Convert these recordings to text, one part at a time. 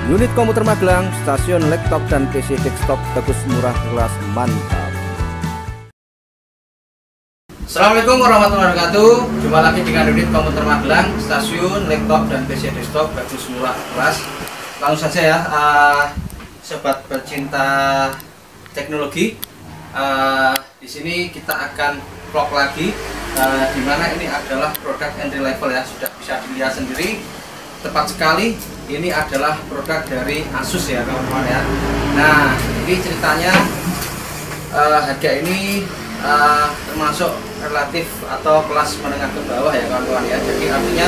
Unit komputer Magelang, stasiun laptop dan PC desktop bagus, murah, kelas mantap. Assalamualaikum warahmatullahi wabarakatuh. Jumpa lagi dengan unit komputer Magelang, stasiun laptop dan PC desktop bagus, murah, kelas. Langsung saja ya, sobat pecinta teknologi. Di sini kita akan vlog lagi, dimana ini adalah produk entry level ya, sudah bisa dilihat sendiri. Tepat sekali, ini adalah produk dari Asus ya kawan-kawan ya. Nah, ini ceritanya harga ini termasuk relatif atau kelas menengah ke bawah ya kawan-kawan ya. Jadi artinya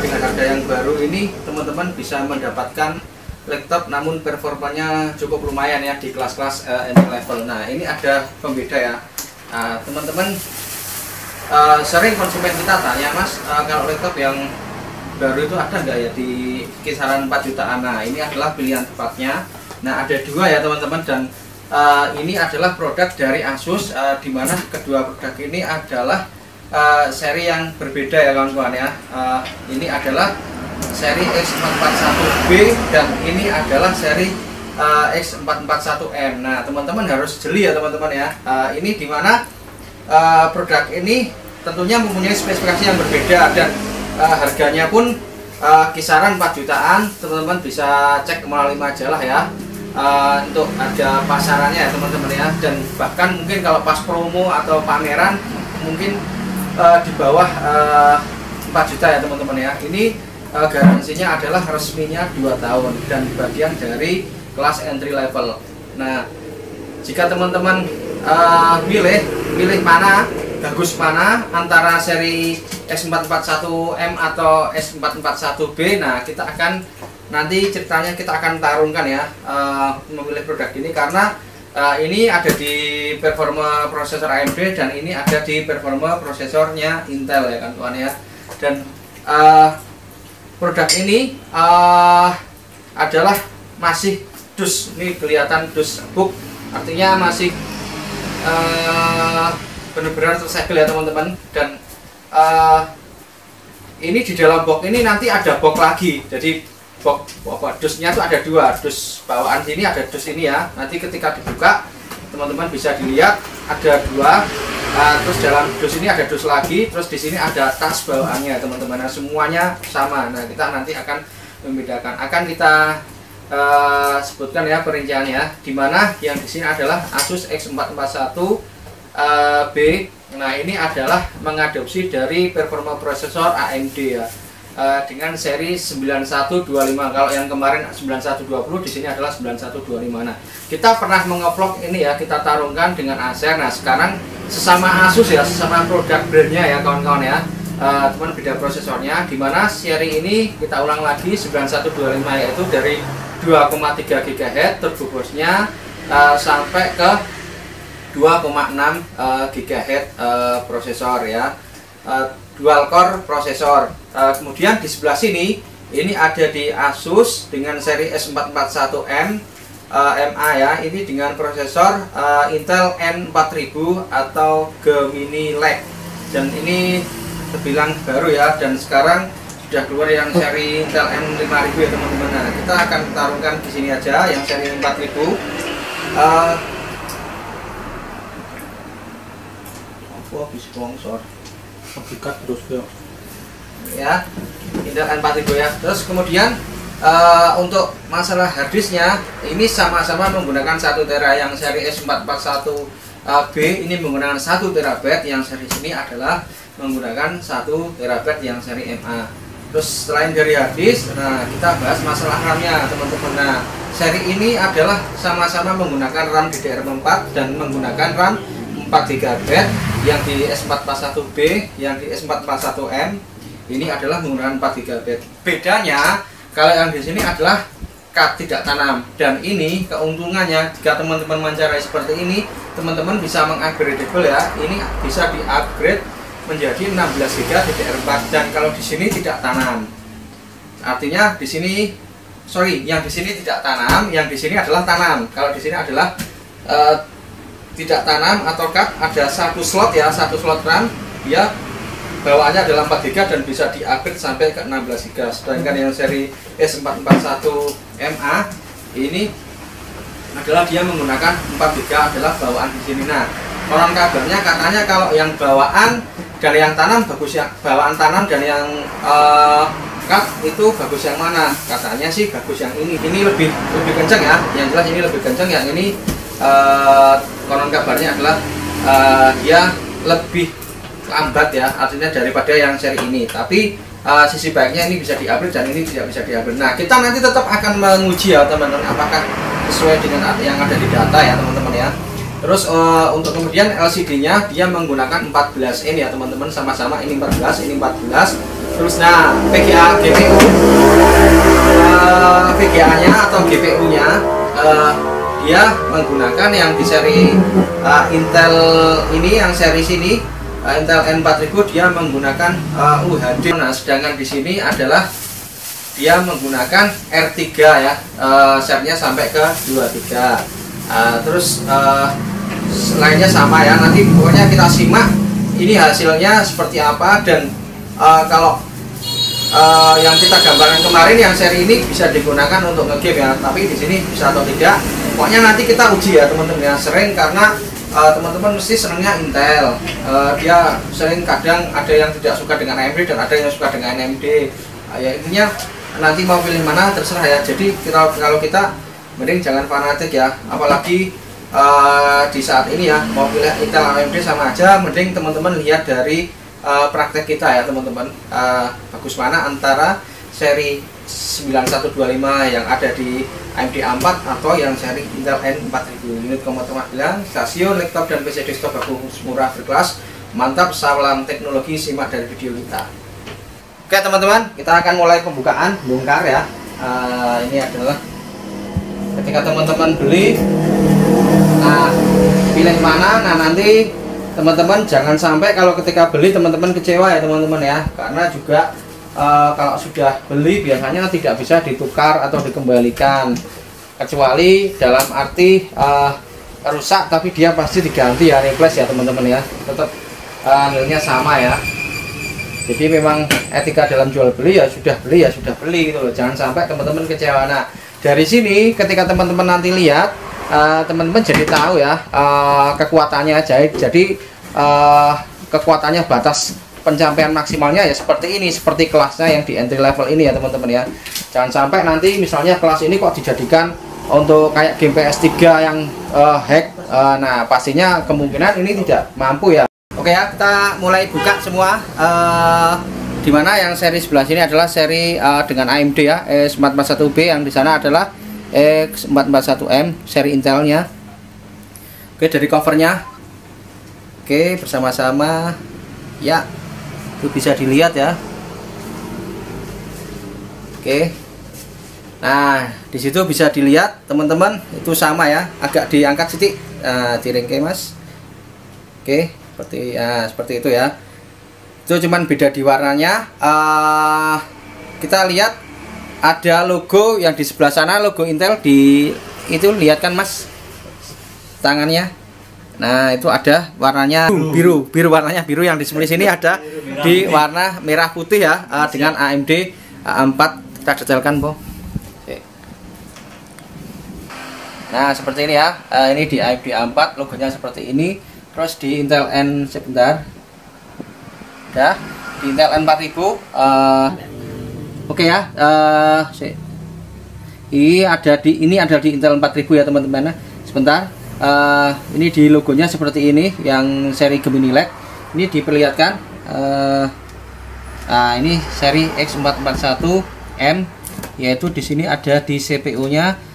dengan harga yang baru ini teman-teman bisa mendapatkan laptop namun performanya cukup lumayan ya di kelas-kelas entry level. Nah, ini ada pembeda ya teman-teman. Sering konsumen kita tanya, Mas, kalau laptop yang baru itu ada nggak ya di kisaran 4 jutaan. Nah, ini adalah pilihan tepatnya. Nah, ada dua ya teman-teman, dan ini adalah produk dari Asus, di mana kedua produk ini adalah seri yang berbeda ya kawan-kawan ya. Ini adalah seri X441B dan ini adalah seri X441M. Nah, teman-teman harus jeli ya teman-teman ya. Ini di mana produk ini tentunya mempunyai spesifikasi yang berbeda, dan harganya pun kisaran 4 jutaan. Teman-teman bisa cek melalui majalah ya, untuk harga pasarannya ya teman-teman ya. Dan bahkan mungkin kalau pas promo atau pameran mungkin di bawah 4 juta ya teman-teman ya. Ini garansinya adalah resminya 2 tahun dan bagian dari kelas entry level. Nah, jika teman-teman milih mana, bagus mana antara seri X441M atau X441B, nah kita akan nanti ceritanya kita akan tarungkan ya, memilih produk ini karena ini ada di performa prosesor AMD dan ini ada di performa prosesornya Intel ya kan kawan ya. Dan produk ini adalah masih dus, ini kelihatan dus book, artinya masih benar-benar tersegel ya teman-teman. Dan ini di dalam box ini nanti ada box lagi, jadi box dusnya tuh ada dua, dus bawaan sini ada dus ini ya. Nanti ketika dibuka teman-teman bisa dilihat ada dua, terus dalam dus ini ada dus lagi, terus di sini ada tas bawaannya teman-teman. Nah, semuanya sama. Nah, kita nanti akan membedakan, akan kita sebutkan ya perinciannya, dimana yang di sini adalah Asus X441B. Nah, ini adalah mengadopsi dari performa prosesor AMD ya, dengan seri 9125. Kalau yang kemarin 9120, di sini adalah 9125. Nah, kita pernah mengevlog ini ya, kita tarungkan dengan Acer. Nah, sekarang sesama Asus ya, sesama produk brandnya ya kawan-kawan ya, cuman beda prosesornya. Dimana seri ini kita ulang lagi 9125, yaitu dari 2,3 GHz turbo boost-nya sampai ke 2,6 GHz prosesor ya, dual core prosesor. Kemudian di sebelah sini ini ada di Asus dengan seri S441M MA ya, ini dengan prosesor Intel N4000 atau Gemini Lake, dan ini terbilang baru ya, dan sekarang sudah keluar yang seri Intel N5000 ya teman-teman. Nah, kita akan tarungkan di sini aja yang seri 4000. Habis sponsor hakikat terus ya, Intel N4000 ya. Terus kemudian untuk masalah harddisknya ini sama-sama menggunakan 1 tera. Yang seri S441B ini menggunakan 1 TB, yang seri sini adalah menggunakan 1 TB yang seri MA. Terus selain dari harddisk, nah kita bahas masalah RAM-nya teman-teman. Nah, seri ini adalah sama-sama menggunakan RAM DDR4 dan menggunakan RAM 4 GB. Yang di S441B, yang di S441M ini adalah menggunakan 4 GB. Bedanya kalau yang di sini adalah cut tidak tanam, dan ini keuntungannya jika teman-teman mencari seperti ini, teman-teman bisa mengupgradable ya. Ini bisa di-upgrade menjadi 16 GB DDR4, dan kalau di sini tidak tanam. Artinya di sini yang di sini tidak tanam, yang di sini adalah tanam. Kalau di sini adalah tidak tanam atau cut, ada 1 slot ya, 1 slot RAM, dia bawaannya adalah 4 GB dan bisa di-upgrade sampai ke 16 GB. Sedangkan yang seri S441MA ini adalah dia menggunakan 4 GB adalah bawaan di sini. Nah, konon kabarnya katanya kalau yang bawaan dan yang tanam bagus, yang bawaan tanam dan yang cut itu bagus yang mana? Katanya sih bagus yang ini. Ini lebih kencang ya. Yang jelas ini lebih kencang. Yang ini konon kabarnya adalah dia lebih lambat ya, artinya daripada yang seri ini. Tapi sisi baiknya ini bisa di-upgrade dan ini tidak bisa di-upgrade. Nah, kita nanti tetap akan menguji ya teman-teman, apakah sesuai dengan yang ada di data ya teman-teman ya. Terus untuk kemudian LCD-nya dia menggunakan 14 in ya teman-teman, sama-sama ini 14, ini 14. Terus nah, VGA GPU VGA-nya atau GPU-nya dia menggunakan yang di seri Intel ini, yang seri sini Intel N4000 dia menggunakan UHD. Nah, sedangkan di sini adalah dia menggunakan R3 ya, setnya sampai ke 23. Terus lainnya sama ya. Nanti pokoknya kita simak ini hasilnya seperti apa, dan kalau yang kita gambarkan kemarin yang seri ini bisa digunakan untuk nge-game ya, tapi di sini bisa atau tidak. Pokoknya nanti kita uji ya teman-teman ya. Sering karena teman-teman mesti senangnya Intel, dia sering kadang ada yang tidak suka dengan AMD dan ada yang suka dengan AMD. Ya intinya nanti mau pilih mana terserah ya. Jadi kalau kita mending jangan fanatik ya, apalagi di saat ini ya, mau pilih Intel AMD sama aja. Mending teman-teman lihat dari praktek kita ya teman-teman, bagus mana antara seri 9125 yang ada di AMD A4 atau yang seri Intel N4000. Unit komputer bilang stasiun, laptop dan PC desktop bagus, murah, berkelas, mantap, salam teknologi. Simak dari video kita. Oke teman-teman, kita akan mulai pembukaan bongkar ya. Ini adalah ketika teman-teman beli, nah pilih mana. Nah nanti teman-teman jangan sampai kalau ketika beli teman-teman kecewa ya teman-teman ya, karena juga kalau sudah beli biasanya tidak bisa ditukar atau dikembalikan, kecuali dalam arti rusak tapi dia pasti diganti ya, replace ya teman-teman ya, tetap nilainya sama ya. Jadi memang etika dalam jual beli ya sudah beli gitu loh, jangan sampai teman-teman kecewa. Nah dari sini ketika teman-teman nanti lihat, teman-teman jadi tahu ya kekuatannya aja. Jadi kekuatannya, batas pencapaian maksimalnya ya seperti ini, seperti kelasnya yang di entry level ini ya teman-teman ya. Jangan sampai nanti misalnya kelas ini kok dijadikan untuk kayak game PS3 yang hack. Nah pastinya kemungkinan ini tidak mampu ya. Oke ya, kita mulai buka semua. Dimana yang seri sebelah sini adalah seri dengan AMD ya, S441B, yang di sana adalah X441M seri Intelnya. Oke, dari covernya, oke bersama-sama ya, itu bisa dilihat ya. Oke, nah di situ bisa dilihat teman-teman, itu sama ya, agak diangkat sedikit, diringke mas. Oke, seperti itu ya. Itu cuman beda di warnanya. Kita lihat ada logo yang di sebelah sana, logo Intel di itu, lihat kan mas tangannya. Nah itu ada warnanya biru warnanya biru, yang di sebelah sini ada di warna merah putih ya, dengan AMD A4. Kita detailkan po. Nah seperti ini ya, ini di AMD A4 logonya seperti ini. Terus di Intel N sebentar ya, di Intel N4000 oke ya, ini ada di Intel 4000 ya teman-teman. Sebentar, ini di logonya seperti ini, yang seri Gemini Lake ini diperlihatkan. Nah ini seri X441M, yaitu di sini ada di CPU-nya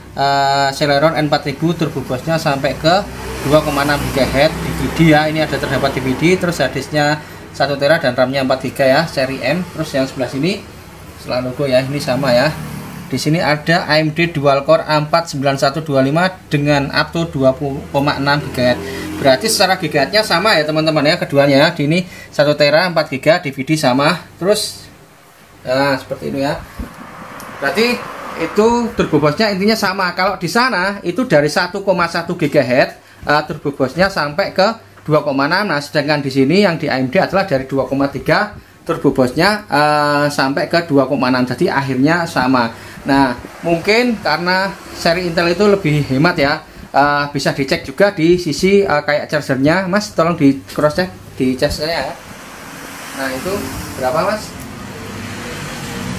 Celeron N4000, turbo bus-nya sampai ke 2,6 GHz DVD ya. Ini ada terdapat DVD, terus harddisknya 1 TB dan RAM-nya 4 GB ya, seri M. Terus yang sebelah sini setelah logo ya, ini sama ya. Di sini ada AMD Dual Core A4 9125 dengan up to 20,6 GHz. Berarti secara gigahertznya sama ya teman-teman ya, keduanya. Di ini 1 TB 4 GB, DVD sama. Terus nah seperti itu ya. Berarti itu turbo bus-nya intinya sama. Kalau di sana itu dari 1,1 GHz turbo bus-nya sampai ke 2,6. Nah sedangkan di sini yang di AMD adalah dari 2,3 turbo boost-nya sampai ke 2,6, jadi akhirnya sama. Nah, mungkin karena seri Intel itu lebih hemat ya, bisa dicek juga di sisi kayak chargernya. Mas, tolong di cross check di chargernya ya. Nah, itu berapa, Mas?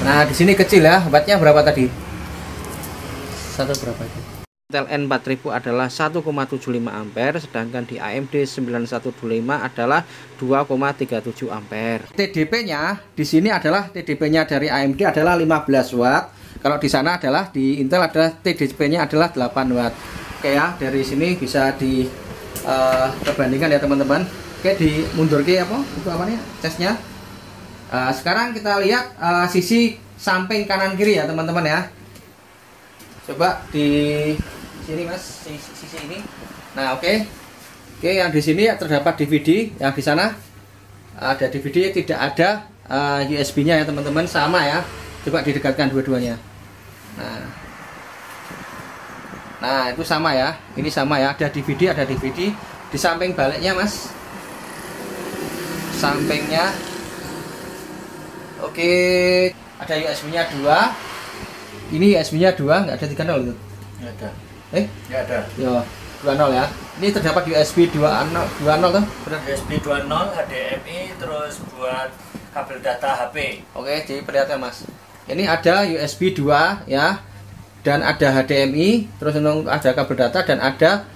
Nah, di sini kecil ya, wattnya berapa tadi? Satu berapa itu? Intel N4000 adalah 1,75 ampere, sedangkan di AMD 9125 adalah 2,37 ampere. TDP-nya di sini adalah TDP-nya dari AMD adalah 15 watt. Kalau di sana adalah di Intel adalah TDP-nya adalah 8 watt. Oke ya, dari sini bisa di perbandingkan ya teman-teman. Oke, di mundur ke apa? Itu apa nih? Tesnya. Sekarang kita lihat sisi samping kanan kiri ya teman-teman ya. Coba di sini Mas, sisi ini. Nah, oke, yang di sini terdapat DVD, yang di sana ada DVD, tidak ada USB-nya ya teman-teman, sama ya. Coba didekatkan dua-duanya. Nah, itu sama ya. Ini sama ya, ada DVD, ada DVD. Di samping baliknya Mas, sampingnya, oke, ada USB-nya 2. Ini USB-nya 2, nggak ada 3.0 itu. Nggak ada. Nggak ada. Yo, 2.0 ya. Ini terdapat USB 2.0 tuh. Benar. USB 2.0 HDMI, terus buat kabel data HP. Oke, jadi perlihatkan Mas. Ini ada USB 2 ya. Dan ada HDMI, terus ada kabel data dan ada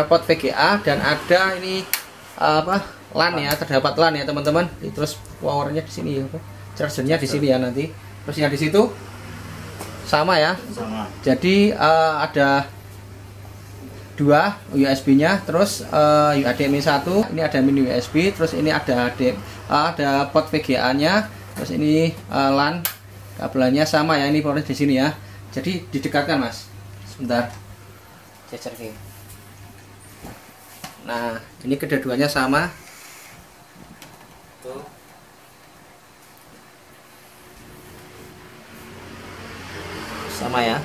port VGA dan ada ini LAN ya, terdapat LAN ya teman-teman. Terus powernya di sini ya, chargernya di sini ya nanti. Terus yang di situ sama ya. Sama. Jadi ada 2 USB-nya, terus HDMI 1, ini ada mini USB, terus ini ada port VGA-nya, terus ini LAN, kabelannya sama ya, ini portnya di sini ya. Jadi didekatkan Mas. Sebentar. Cecer ke. Nah, ini kedua-duanya sama. Tuh. Sama ya.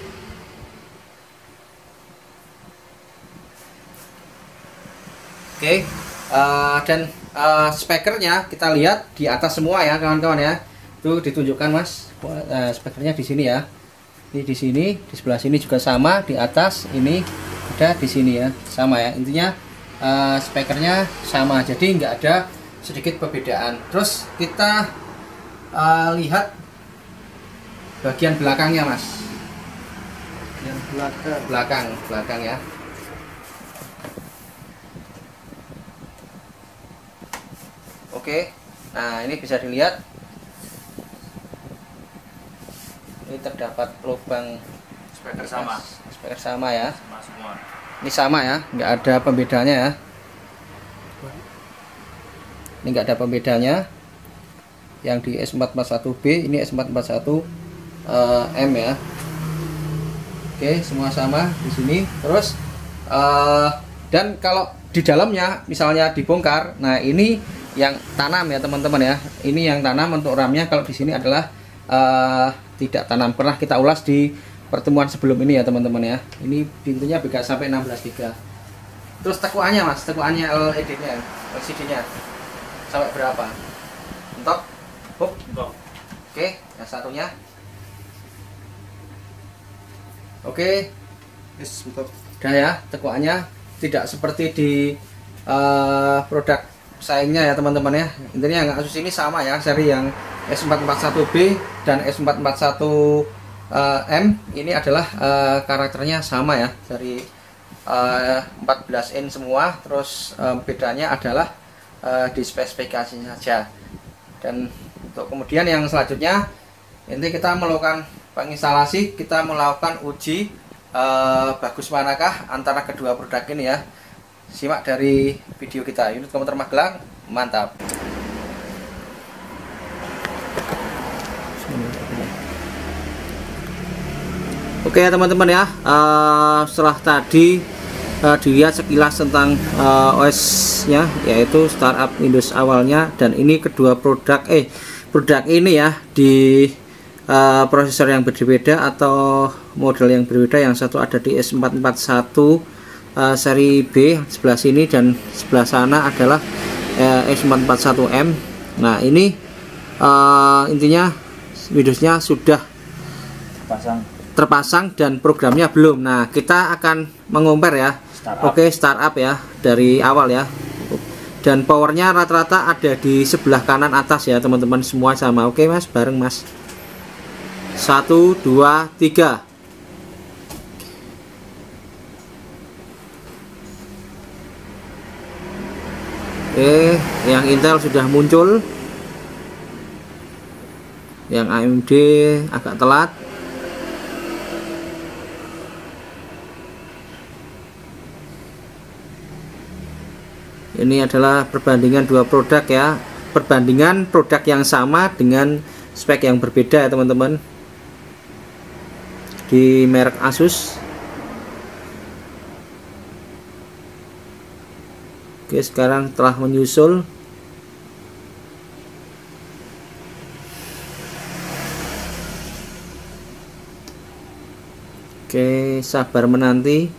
Oke, dan speakernya kita lihat di atas semua ya kawan-kawan ya. Itu ditunjukkan Mas, speakernya di sini ya. Ini di sini, di sebelah sini juga sama, di atas ini ada di sini ya, sama ya. Intinya speakernya sama, jadi nggak ada sedikit perbedaan. Terus kita lihat bagian belakangnya Mas. Yang belakang ya. Oke, nah ini bisa dilihat, ini terdapat lubang Speaker sama. Speaker sama ya. Sama semua. Ini sama ya, nggak ada pembedanya ya. Ini nggak ada pembedanya. Yang di S441B, ini S441M ya. Oke, semua sama di sini. Terus dan kalau di dalamnya misalnya dibongkar, nah ini yang tanam ya teman-teman ya. Ini yang tanam untuk RAM-nya. Kalau di sini adalah tidak tanam. Pernah kita ulas di pertemuan sebelum ini ya teman-teman ya. Ini pintunya bisa sampai 16 GB. Terus tekuannya Mas, tekuannya LED-nya, LCD-nya sampai berapa? Untuk? Oke, yang satunya. Oke, udah ya, tekuannya tidak seperti di produk saingnya ya teman-teman ya. Intinya yang Asus ini sama ya, seri yang S441B dan S441M ini adalah karakternya sama ya, dari 14 in semua. Terus bedanya adalah di spesifikasinya saja. Dan untuk kemudian yang selanjutnya, nanti kita melakukan penginstalasi, kita melakukan uji bagus manakah antara kedua produk ini ya. Simak dari video kita. Unit komputer Magelang, mantap. Oke ya teman-teman ya, setelah tadi dilihat sekilas tentang OS nya, yaitu startup Windows awalnya, dan ini kedua produk ini ya di prosesor yang berbeda atau model yang berbeda. Yang satu ada di S441 seri B sebelah sini, dan sebelah sana adalah S441M. Nah ini intinya Windowsnya sudah terpasang dan programnya belum. Nah, kita akan mengompar ya. Oke, startup ya dari awal ya. Dan powernya rata-rata ada di sebelah kanan atas ya teman-teman, semua sama. Oke Mas, bareng Mas. 1 2 3. Oke, yang Intel sudah muncul. Yang AMD agak telat. Ini adalah perbandingan dua produk ya. Perbandingan produk yang sama dengan spek yang berbeda ya teman-teman. Di merek Asus. Oke, sekarang telah menyusul. Oke, sabar menanti.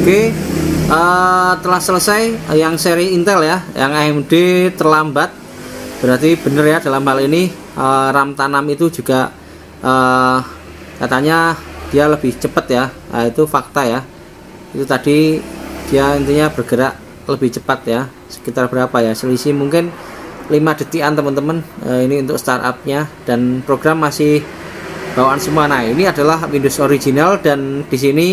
Oke, telah selesai yang seri Intel ya. Yang AMD terlambat. Berarti bener ya, dalam hal ini RAM tanam itu juga katanya dia lebih cepat ya. Nah, itu fakta ya. Itu tadi dia intinya bergerak lebih cepat ya. Sekitar berapa ya? Selisih mungkin 5 detikan teman-teman. Ini untuk startupnya, dan program masih bawaan semua. Nah, ini adalah Windows original dan di sini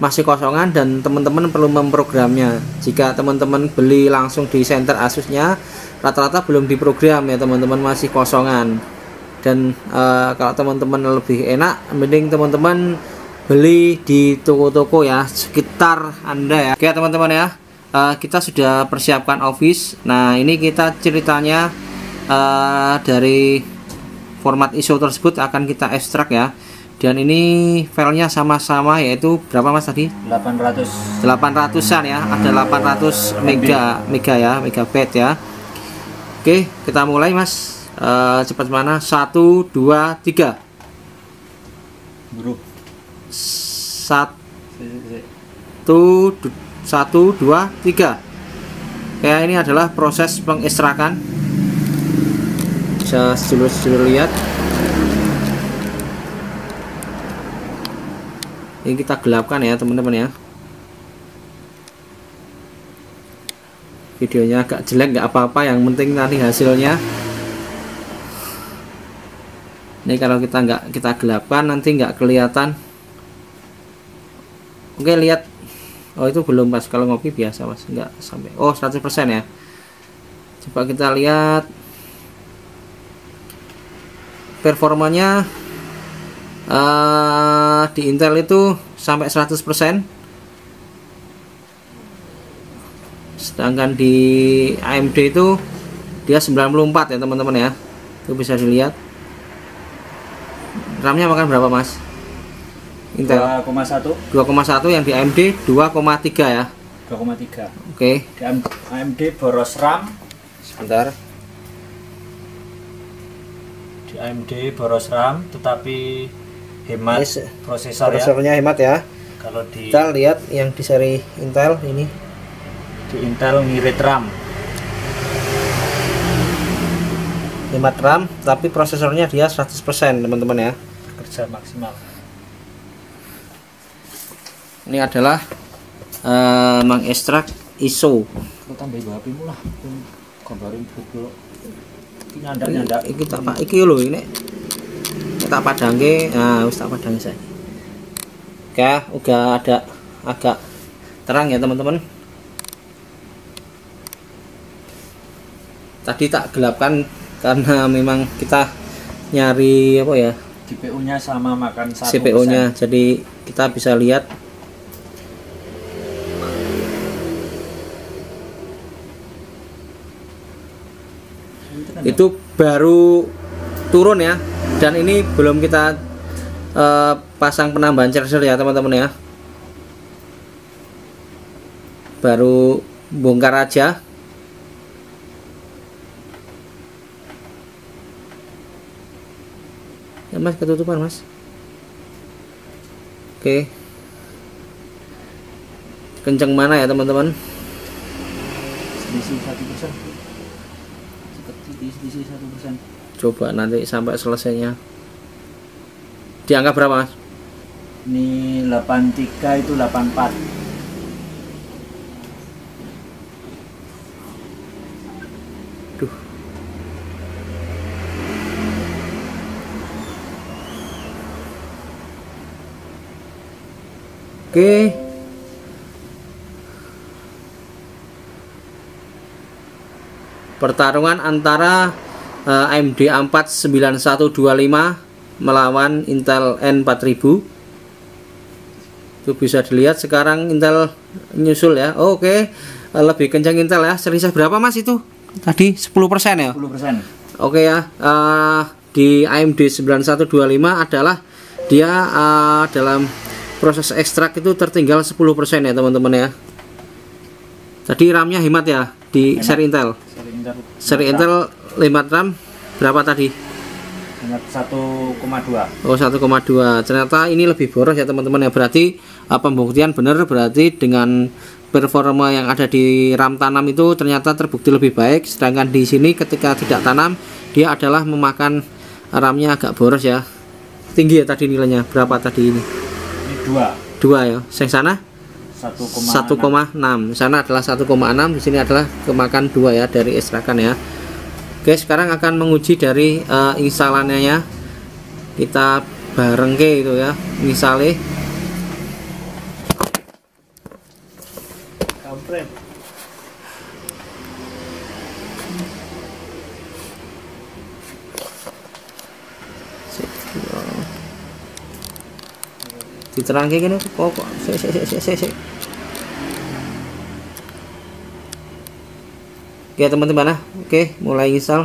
masih kosongan dan teman-teman perlu memprogramnya. Jika teman-teman beli langsung di center Asusnya, rata-rata belum diprogram ya teman-teman, masih kosongan. Dan kalau teman-teman lebih enak, mending teman-teman beli di toko-toko ya sekitar Anda ya. Oke teman-teman ya, kita sudah persiapkan Office. Nah, ini kita ceritanya dari format ISO tersebut akan kita ekstrak ya. Dan ini filenya sama-sama, yaitu berapa Mas tadi? 800-an ya. Ada 800 mega ya, megabyte ya. Oke, kita mulai Mas. Cepat mana? 1 2 3. Bro. 1 2 3. Ya, ini adalah proses pengekstrakan. Bisa sedulur-sedulur lihat. Ini kita gelapkan ya teman-teman ya. Videonya agak jelek nggak apa-apa, yang penting nanti hasilnya. Ini kalau kita gelapkan nanti nggak kelihatan. Oke, lihat. Oh, itu belum Mas, kalau ngopi biasa Mas, nggak sampai. Oh, 100% ya. Coba kita lihat performanya. Di Intel itu sampai 100%, sedangkan di AMD itu dia 94 ya teman-teman ya. Itu bisa dilihat. RAM-nya makan berapa Mas? Intel 2,1, yang di AMD 2,3 ya. 2,3. Oke. Di AMD boros RAM. Sebentar. Di AMD boros RAM tetapi hemat prosesornya hemat ya. Kalau di kita lihat yang di seri Intel ini, di Intel ngirit RAM, hemat RAM tapi prosesornya dia 100% teman-teman ya, kerja maksimal. Ini adalah mengekstrak ISO. Tambah HP mu lah, gambarin dulu. Nyandak-nyandak iki tak Pak, iki lho ini tak padangke. Nah, wis tak padang saya. Oke, udah ada agak terang ya teman-teman. Tadi tak gelapkan karena memang kita nyari apa ya, CPU-nya sama makan 1%. CPU-nya, jadi kita bisa lihat. Itu baru turun ya, dan ini belum kita pasang penambahan charger ya teman-teman ya, baru bongkar aja. Ya Mas, ketutupan Mas. Oke. Kenceng mana ya teman-teman? Selisih 1%. Selisih 1%. Coba nanti sampai selesainya. Di angka berapa, Mas? Ini 83 itu 84. Duh. Oke. Pertarungan antara AMD A4 9125 melawan Intel N4000. Itu bisa dilihat sekarang Intel nyusul ya. Oke. Lebih kencang Intel ya. Selisih berapa, Mas, itu? Tadi 10% ya? 10%. Oke ya. Di AMD 9125 adalah dia dalam proses ekstrak itu tertinggal 10% ya teman-teman ya. Tadi RAM-nya hemat ya di seri Intel. Seri Intel hemat RAM berapa tadi? Hemat 1,2. Oh, 1,2. Ternyata ini lebih boros ya teman-teman ya. Berarti pembuktian benar, berarti dengan performa yang ada di RAM tanam itu ternyata terbukti lebih baik. Sedangkan di sini ketika tidak tanam dia adalah memakan RAM-nya agak boros ya. Tinggi ya tadi nilainya. Berapa tadi ini? Ini 2. 2 ya. Yang sana 1,6. Di sana adalah 1,6, di sini adalah kemakan 2 ya dari ekstrakan ya. Oke, sekarang akan menguji dari instalannya ya. Kita bareng ke itu ya, misalnya. Kampret. Diterangke kene kok sik. Oke teman-teman, oke mulai install.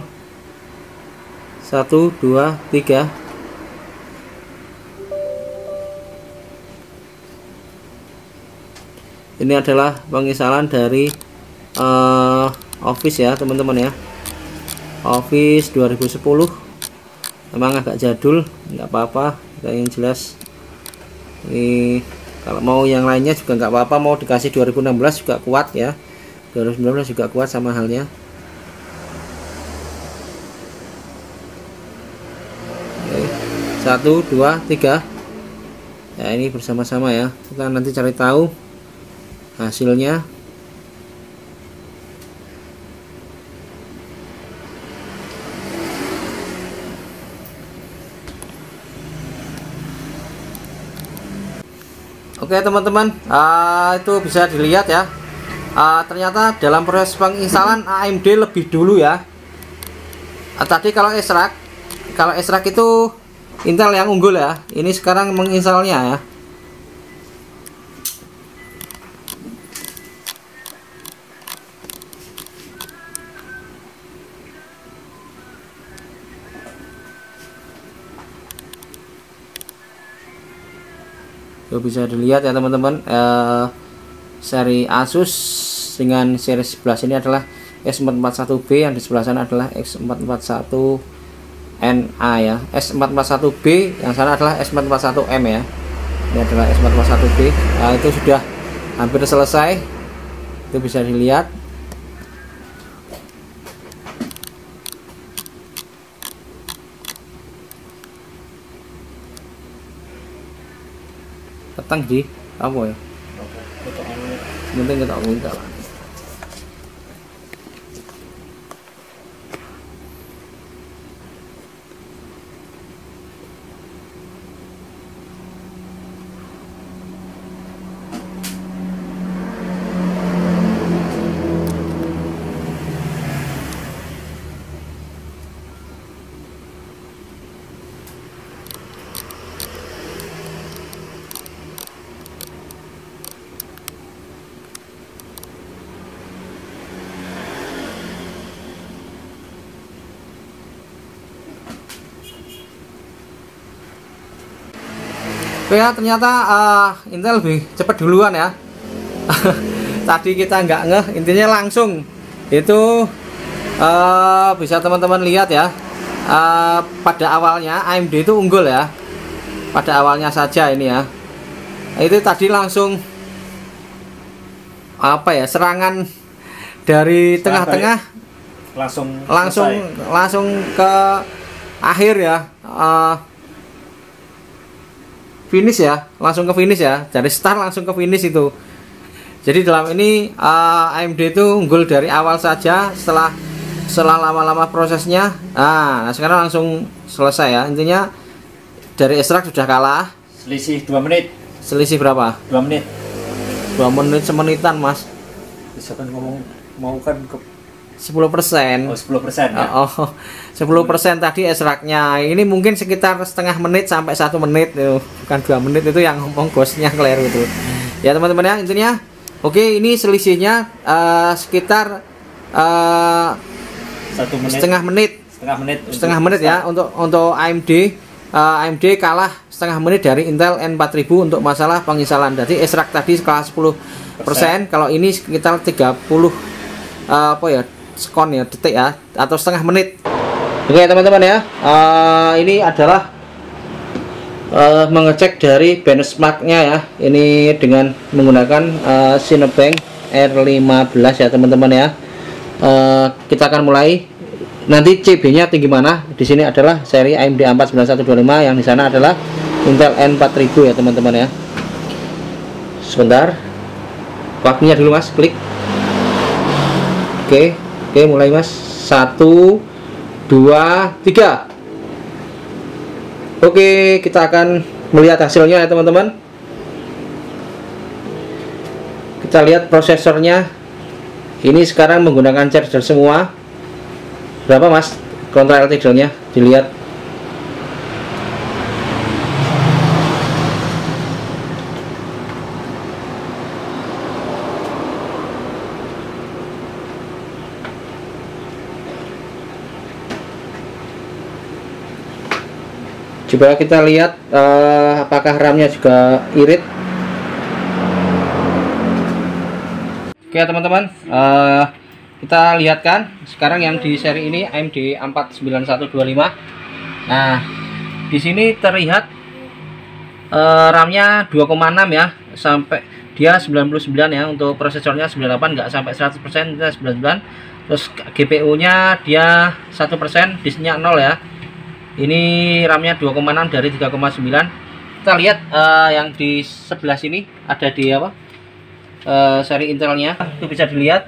1 2 3. Ini adalah penginstalan dari Office ya teman-teman ya. Office 2010. Memang agak jadul, nggak apa-apa. Yang jelas ini kalau mau yang lainnya juga nggak apa-apa, mau dikasih 2016 juga kuat ya. 2019 juga kuat sama halnya. Oke. 1 2 3. Ya ini bersama-sama ya. Kita nanti cari tahu hasilnya. Oke teman-teman, itu bisa dilihat ya. Ternyata dalam proses penginstalan AMD lebih dulu ya. Tadi kalau ekstrak itu Intel yang unggul ya. Ini sekarang menginstalnya ya. Tuh bisa dilihat ya teman-teman, seri Asus dengan seri sebelah sini adalah S441B, yang di sebelah sana adalah S441NA ya. S441B yang sana adalah S441M ya. Ini adalah S441B. Nah, itu sudah hampir selesai. Itu bisa dilihat. Petang di apa ya? Penting kita minta lah. Oke ya, ternyata Intel lebih cepat duluan ya. Tadi kita nggak ngeh, intinya langsung itu bisa teman-teman lihat ya. Pada awalnya AMD itu unggul ya, pada awalnya saja ini ya. itu tadi langsung apa ya, serangan dari tengah-tengah langsung ke akhir ya, finish ya, langsung ke finish ya, dari start langsung ke finish itu. Jadi dalam ini AMD itu unggul dari awal saja, setelah lama-lama prosesnya. Nah, sekarang langsung selesai ya. Intinya dari Esrak sudah kalah. Selisih 2 menit. Selisih berapa? 2 menit. 2 menit semenitan, Mas. Bisa kan ngomong mau kan ke 10%. Oh, 10% ya. Oh, 10% tadi Esraknya. Ini mungkin sekitar setengah menit sampai 1 menit itu. Bukan 2 menit itu yang ngomong ghostnya keliru itu. Ya teman-teman ya, intinya oke, ini selisihnya sekitar 1 menit. Setengah menit ya untuk AMD. AMD kalah setengah menit dari Intel N4000 untuk masalah penginstalan. Jadi Esrak tadi kalah 10%, kalau ini sekitar 30 sekon ya, detik ya, atau setengah menit. Oke teman-teman ya, ini adalah mengecek dari benchmarknya ya. Ini dengan menggunakan Cinebench R15 ya teman-teman ya. Kita akan mulai. Nanti CB-nya tinggi mana? Di sini adalah seri AMD A49125, yang di sana adalah Intel N4000 ya teman-teman ya. Sebentar. Waktunya dulu Mas, klik. Oke, mulai Mas. 1 2 3. Oke, kita akan melihat hasilnya ya teman-teman. Kita lihat prosesornya. Ini sekarang menggunakan charger semua. Berapa Mas contrail tidalnya? Dilihat. Coba kita lihat apakah RAM-nya juga irit. Oke teman-teman, kita lihat kan sekarang yang di seri ini AMD A49125. Nah, di sini terlihat RAM-nya 2,6 ya, sampai dia 99 ya, untuk prosesornya 98, nggak sampai 100%, kita 99. Terus GPU-nya dia 1%, disknya 0 ya. Ini RAM-nya 2,6 dari 3,9. Kita lihat yang di sebelah sini ada di apa? Seri Intelnya itu bisa dilihat.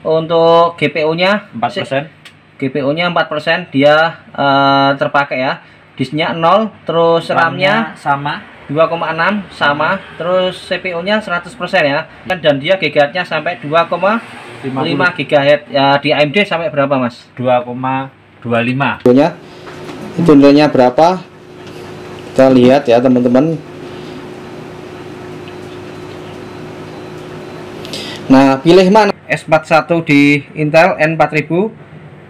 Untuk GPU-nya 4%. GPU-nya 4%, dia terpakai ya. Disknya 0, terus RAM-nya sama 2,6 sama, terus CPU-nya 100% ya. Dan dia GHz-nya sampai 2,5 GHz. Ya, di AMD sampai berapa, Mas? 2,25. Itu nilainya berapa? Kita lihat ya teman-teman. Nah, pilih mana? S41 di Intel N4000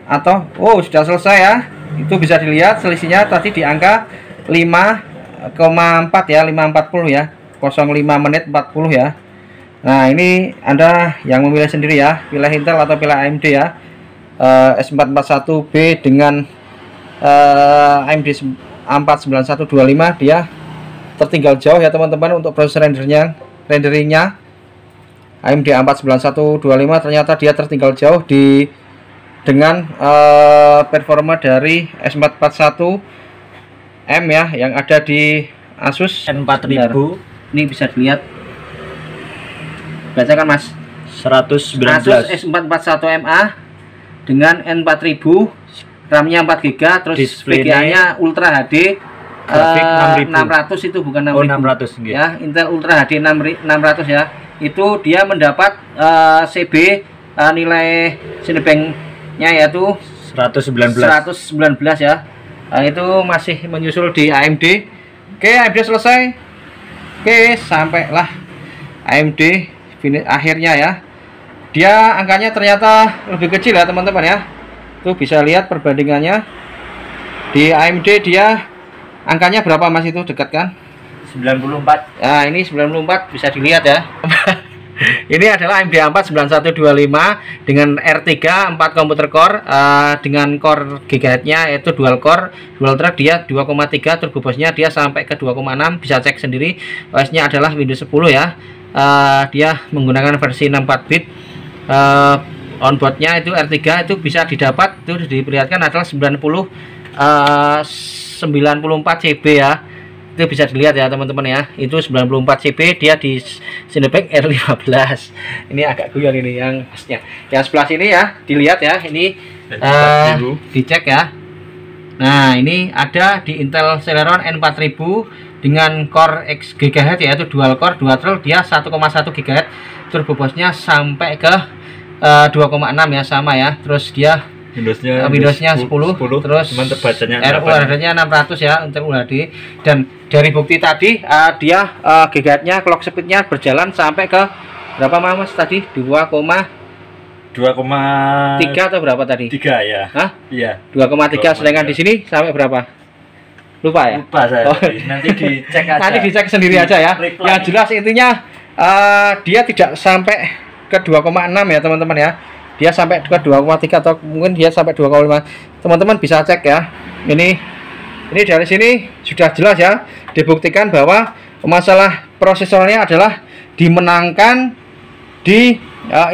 atau sudah selesai ya. Itu bisa dilihat selisihnya tadi di angka 5,4 ya, 540 ya. 05 menit 40 ya. Nah, ini Anda yang memilih sendiri ya, pilih Intel atau pilih AMD ya. S441B dengan AMD A49125 dia tertinggal jauh ya teman-teman untuk proses renderingnya. AMD A49125 ternyata dia tertinggal jauh dengan performa dari S441M ya, yang ada di Asus N4000. Ini bisa dilihat, bacakan Mas. 119. Asus S441MA dengan N4000, RAM-nya 4 GB, terus VGA-nya Ultra HD 600, itu bukan 6000 ya, Intel Ultra HD 600 ya. Itu dia mendapat CB nilai Cinebench-nya yaitu 119 ya. Nah, itu masih menyusul di AMD. Oke, AMD selesai. Oke, sampailah AMD finish akhirnya ya. Dia angkanya ternyata lebih kecil ya teman-teman ya. Tuh bisa lihat perbandingannya. Di AMD dia angkanya berapa Mas, itu dekat kan? 94. Nah, ini 94 bisa dilihat ya. Ini adalah AMD A4 9125 dengan R3 4 komputer core dengan core gigahertz-nya yaitu dual core, dual thread, dia 2,3, turbo boost-nya dia sampai ke 2,6, bisa cek sendiri. OS-nya adalah Windows 10 ya. Dia menggunakan versi 64 bit. Onboard-nya itu R3 itu bisa didapat, itu diperlihatkan adalah 94 CB ya. Itu bisa dilihat ya teman-teman ya, itu 94 CB, dia di Cinebench R15. Ini agak guyon ini yang hostnya. Yang sebelah sini ya, dilihat ya, ini dicek ya. Nah, ini ada di Intel Celeron N4000 dengan core X GHz yaitu dual core, dual thread, dia 1,1 GHz, turbo boost-nya sampai ke 2,6 ya, sama ya. Terus dia Windowsnya 10, terus RUHD-nya 600 ya untuk UHD. Dan dari bukti tadi dia GHz-nya, clock speed-nya berjalan sampai ke berapa Mas tadi? 2,3 atau berapa tadi? 3 ya. Hah? Iya. 2,3, sedangkan di sini sampai berapa? Lupa ya? Lupa saya. Nanti dicek aja. Nanti dicek sendiri aja ya. Yang jelas intinya dia tidak sampai ke 2,6 ya teman-teman ya. Dia sampai ke 2,3 atau mungkin dia sampai 2,5. Teman-teman bisa cek ya. Ini dari sini sudah jelas ya, dibuktikan bahwa masalah prosesornya adalah dimenangkan di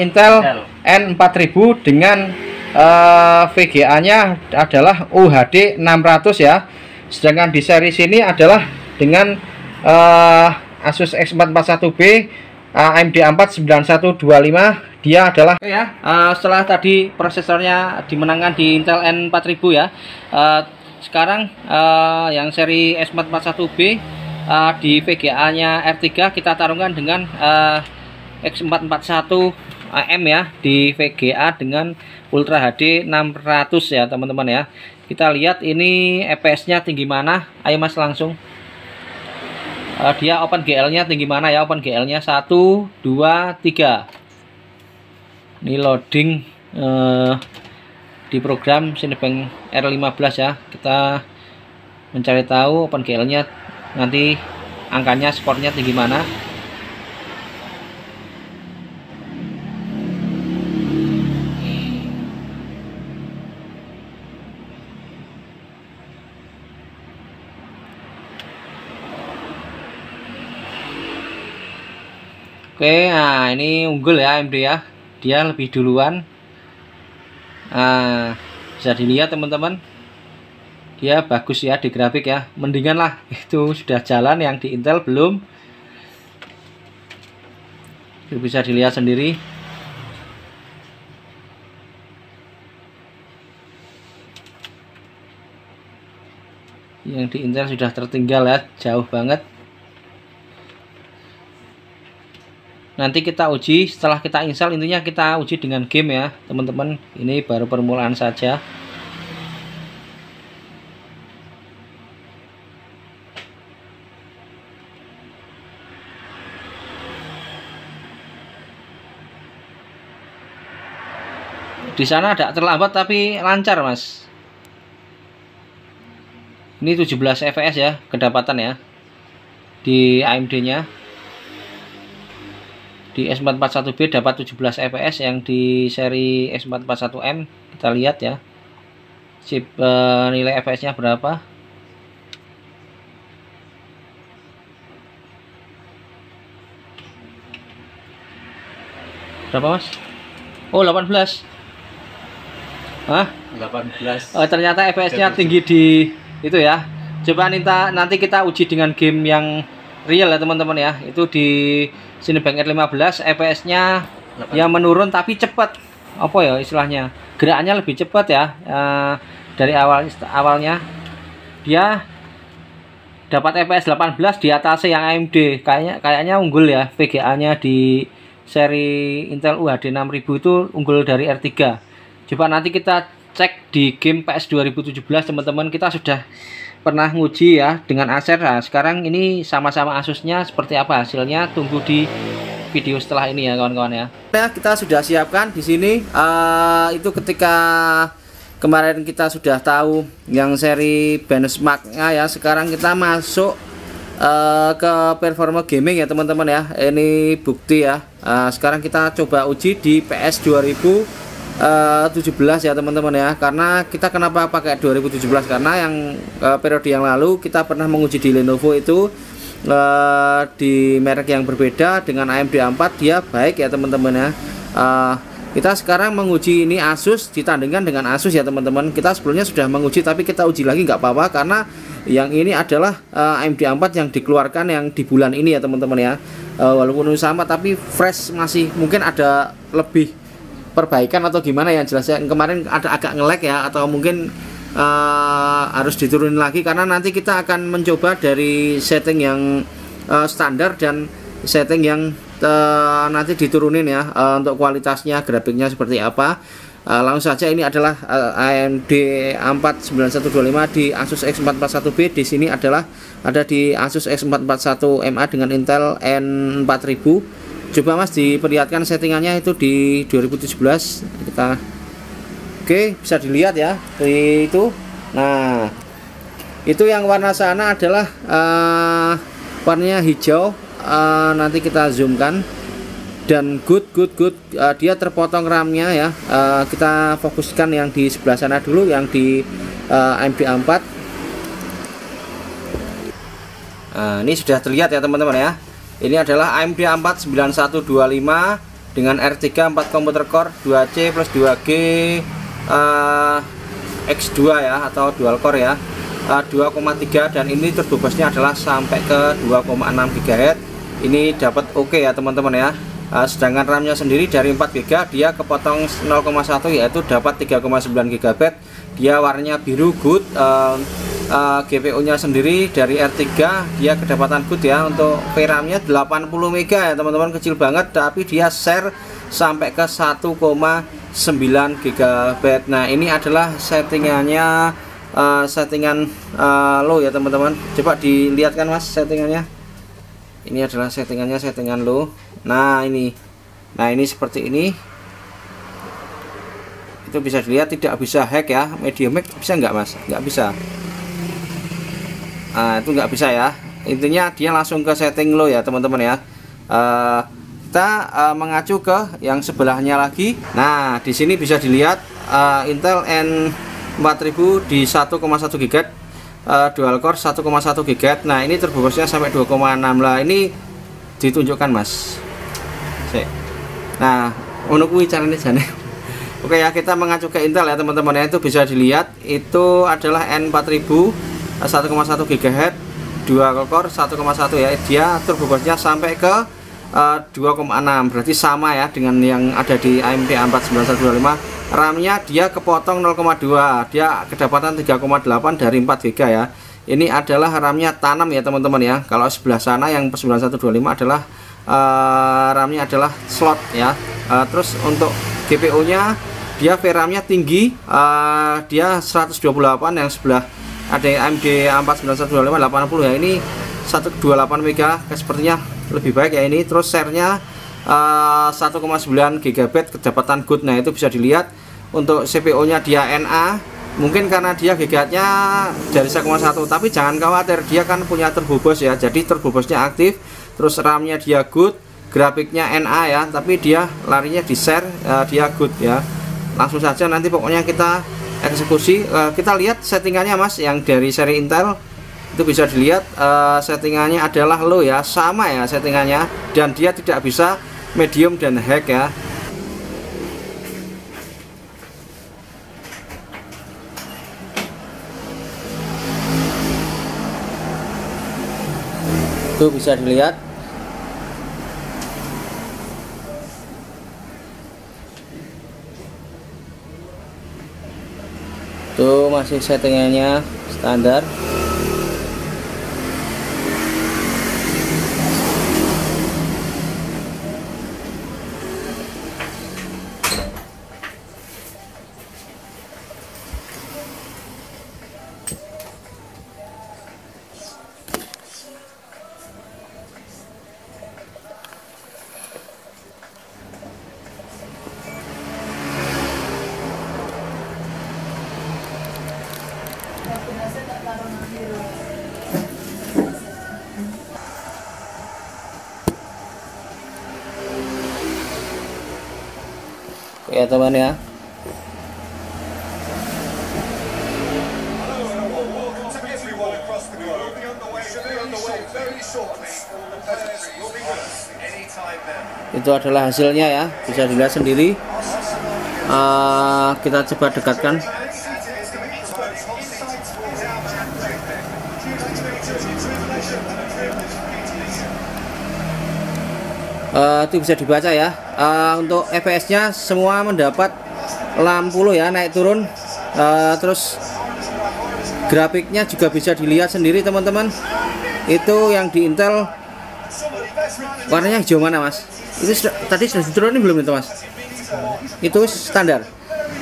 Intel N4000 dengan VGA-nya adalah UHD 600 ya. Sedangkan di seri sini adalah dengan Asus X441B AMD A4 9125. Dia adalah ya, setelah tadi prosesornya dimenangkan di Intel N4000 ya. Sekarang yang seri S441B di VGA-nya R3 kita tarungkan dengan X441AM ya, di VGA dengan Ultra HD 600 ya teman-teman ya. Kita lihat ini FPS-nya tinggi mana. Ayo Mas langsung. Dia OpenGL-nya tinggi mana ya? OpenGL-nya 1, 2, 3. Ini loading di program Cinebench R15 ya. Kita mencari tahu OpenGL-nya nanti angkanya, skornya tinggi mana. Oke, nah ini unggul ya AMD ya. Dia lebih duluan. Bisa dilihat teman-teman, dia bagus ya di grafik ya, mendingan lah. Itu sudah jalan, yang di Intel belum. Itu bisa dilihat sendiri. Yang di Intel sudah tertinggal ya, jauh banget. Nanti kita uji setelah kita install, intinya kita uji dengan game ya teman-teman. Ini baru permulaan saja. Di sana agak terlambat tapi lancar Mas. Ini 17 fps ya kedapatan ya di AMD-nya. Di S441B dapat 17 fps, yang di seri S441M kita lihat ya. Chip nilai fps-nya berapa? Berapa Mas? Oh 18. Hah? 18. Oh, ternyata fps-nya tinggi di itu ya. Coba nanti kita uji dengan game yang real ya teman-teman ya. Itu di Cinebench R15 fps-nya yang menurun tapi cepat. Apa ya istilahnya? Gerakannya lebih cepat ya. Dari awalnya dia dapat fps 18 di atas yang AMD. Kayaknya unggul ya VGA-nya di seri Intel UHD 6000 itu unggul dari R3. Coba nanti kita cek di game PS 2017 teman-teman. Kita sudah pernah nguji ya dengan Acer. Nah, sekarang ini sama-sama Asusnya seperti apa hasilnya, tunggu di video setelah ini ya kawan-kawan ya. Nah, kita sudah siapkan di sini. Itu ketika kemarin kita sudah tahu yang seri benchmarknya ya. Sekarang kita masuk ke performa gaming ya teman-teman ya. Ini bukti ya. Sekarang kita coba uji di PS 2017 ya teman-teman ya. Karena kita kenapa pakai 2017, karena yang periode yang lalu kita pernah menguji di Lenovo itu di merek yang berbeda dengan AMD A4, dia baik ya teman-teman ya. Kita sekarang menguji ini Asus ditandingkan dengan Asus ya teman-teman. Kita sebelumnya sudah menguji, tapi kita uji lagi nggak apa-apa karena yang ini adalah AMD A4 yang dikeluarkan yang di bulan ini ya teman-teman ya. Walaupun sama tapi fresh, masih mungkin ada lebih perbaikan atau gimana ya, jelasnya kemarin ada agak nge-lag ya, atau mungkin harus diturunin lagi karena nanti kita akan mencoba dari setting yang standar dan setting yang nanti diturunin ya, untuk kualitasnya, grafiknya seperti apa. Langsung saja, ini adalah AMD A4 9125 di Asus X441B. Di sini adalah ada di Asus X441MA dengan Intel N4000. Coba Mas diperlihatkan settingannya itu di 2017 kita. Oke, bisa dilihat ya di itu. Nah, itu yang warna sana adalah warnanya hijau. Nanti kita zoomkan, dan good. Dia terpotong RAM-nya ya. Kita fokuskan yang di sebelah sana dulu, yang di AMD A4. Ini sudah terlihat ya teman-teman ya. Ini adalah AMD A4 9125 dengan R3 4 komputer core 2C plus 2G X2 ya, atau dual core ya, 2,3, dan ini turbo busnya adalah sampai ke 2,6 GHz. Ini dapat oke ya teman-teman ya. Sedangkan RAM-nya sendiri dari 4 GB dia kepotong 0,1, yaitu dapat 3,9 GB. Dia warnanya biru, good. GPU-nya sendiri dari R3 dia kedapatan good ya. Untuk VRAM-nya 80 MB ya teman-teman, kecil banget, tapi dia share sampai ke 1,9 GB. Nah, ini adalah settingannya, settingan low ya teman-teman. Coba dilihatkan Mas settingannya. Ini adalah settingannya, settingan low. Nah ini seperti ini. Itu bisa dilihat, tidak bisa hack ya. Medium hack bisa nggak Mas? Nggak bisa. Itu nggak bisa ya. Intinya dia langsung ke setting low ya teman-teman ya. Kita mengacu ke yang sebelahnya lagi. Nah, di sini bisa dilihat Intel N4000 di 1,1 GHz, dual core 1,1 GHz. Nah, ini turbo busnya sampai 2,6 lah. Ini ditunjukkan Mas. Nah, ono kuwi carane jane. Oke ya, kita mengacu ke Intel ya teman-teman ya. Itu bisa dilihat, itu adalah N4000 1,1 GHz, dual core 1,1 ya. Dia turbo busnya sampai ke 2,6, berarti sama ya dengan yang ada di AMD A4 9125. RAM-nya dia kepotong 0,2, dia kedapatan 3,8 dari 4 GB ya. Ini adalah RAM-nya tanam ya teman-teman ya. Kalau sebelah sana yang 9125 adalah RAM-nya adalah slot ya. Terus untuk GPU-nya dia VRAM-nya tinggi, dia 128, yang sebelah ada AMD A4 9125 80 ya. Ini 128 MB, sepertinya lebih baik ya ini. Terus share-nya 1,9 GB kedapatan good. Nah, itu bisa dilihat. Untuk CPU-nya dia NA, mungkin karena dia GHz-nya dari 1,1, tapi jangan khawatir, dia kan punya turbo bus ya. Jadi turbo busnya aktif. Terus RAM-nya dia good, grafiknya NA ya, tapi dia larinya di share, dia good ya. Langsung saja nanti pokoknya kita eksekusi. Kita lihat settingannya Mas, yang dari seri Intel itu bisa dilihat settingannya adalah low ya, sama ya settingannya, dan dia tidak bisa medium dan hack ya. Itu bisa dilihat. Tuh masih settingannya standar. ya teman ya. Itu adalah hasilnya ya, bisa dilihat sendiri. Kita coba dekatkan. Itu bisa dibaca ya. Untuk FPS nya semua mendapat 60 ya, naik turun. Terus grafiknya juga bisa dilihat sendiri teman-teman. Itu yang di Intel warnanya hijau mana mas? Itu tadi sudah diturunin belum itu mas? Itu standar.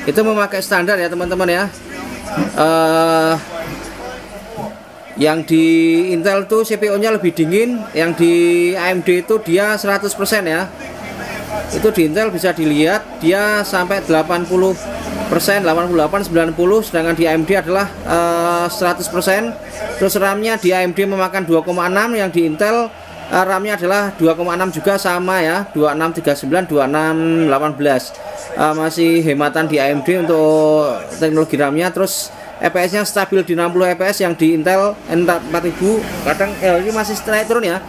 Itu memakai standar ya teman-teman ya. Yang di Intel tuh CPU nya lebih dingin, yang di AMD itu dia 100% ya. Itu di Intel bisa dilihat dia sampai 80%, 88, 90, sedangkan di AMD adalah 100%. Terus RAM-nya di AMD memakan 2,6, yang di Intel RAM-nya adalah 2,6 juga sama ya, 2639, 2618. Masih hematan di AMD untuk teknologi RAM-nya. Terus FPS-nya stabil di 60 fps, yang di Intel N4000 kadang ini masih naik turun ya,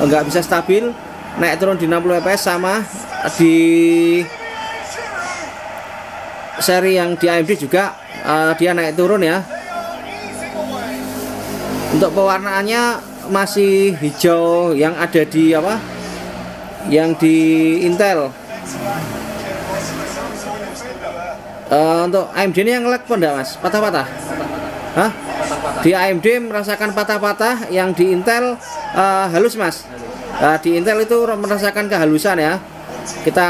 nggak bisa stabil, naik turun di 60 fps. Sama di seri yang di AMD juga dia naik turun ya. Untuk pewarnaannya masih hijau yang ada di apa? Yang di Intel. Untuk AMD ini yang lag apa enggak mas? Patah-patah? Hah? Di AMD merasakan patah-patah, yang di Intel halus mas. Di Intel itu merasakan kehalusan ya. Kita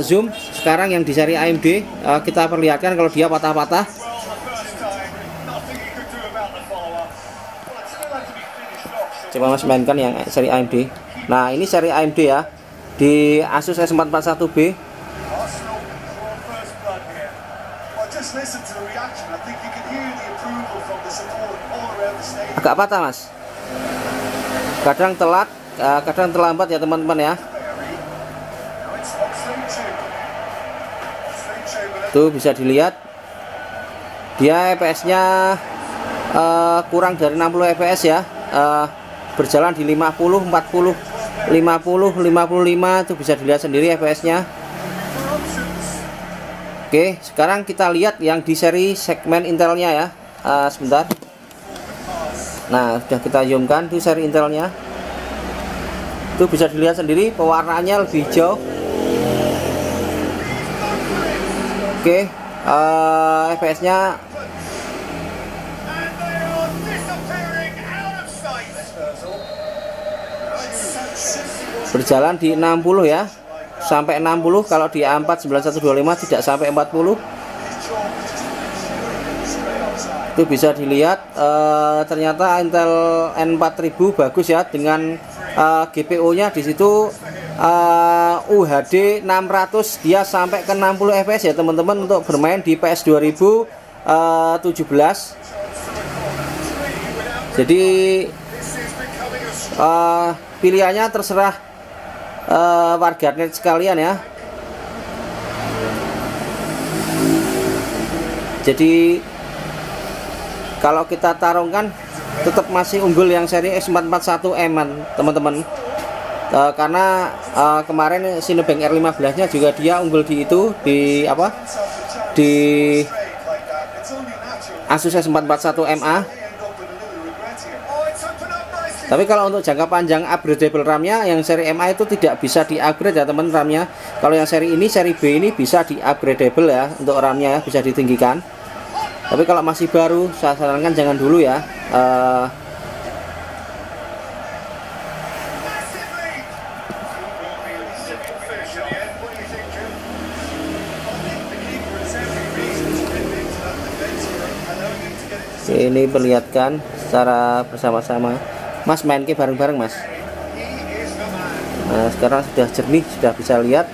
zoom sekarang yang di seri AMD, kita perlihatkan kalau dia patah-patah. Coba mas mainkan yang seri AMD. Nah ini seri AMD ya, di Asus S441B. Agak patah mas, kadang telat, kadang terlambat ya teman-teman ya. Tuh bisa dilihat dia FPS nya kurang dari 60 fps ya, berjalan di 50, 40, 50, 55. Itu bisa dilihat sendiri fps nya. Oke, sekarang kita lihat yang di seri segmen Intelnya ya. Sebentar. Nah, sudah kita zoomkan di seri Intelnya. Itu bisa dilihat sendiri pewarnaannya lebih hijau. Oke, FPS-nya berjalan di 60 ya. Sampai 60, kalau di A4 9125 tidak sampai 40. Itu bisa dilihat ternyata Intel N4000 bagus ya, dengan GPU-nya di situ UHD 600, dia sampai ke 60 fps ya teman-teman, untuk bermain di PS 2017. Jadi pilihannya terserah warganet sekalian ya. Jadi kalau kita tarungkan tetap masih unggul yang seri S441M teman-teman, karena kemarin Cinebench R15 nya juga dia unggul di itu, di apa, di Asus S441MA. Tapi kalau untuk jangka panjang upgradable RAM-nya yang seri MA itu tidak bisa di-upgrade ya teman RAM-nya. Kalau yang seri ini, seri B ini bisa di-upgradable ya untuk RAM-nya ya, bisa ditinggikan. Tapi kalau masih baru, saya sarankan jangan dulu ya. Ini perlihatkan secara bersama-sama. Mas main ke bareng-bareng mas. Nah sekarang sudah jernih, sudah bisa lihat.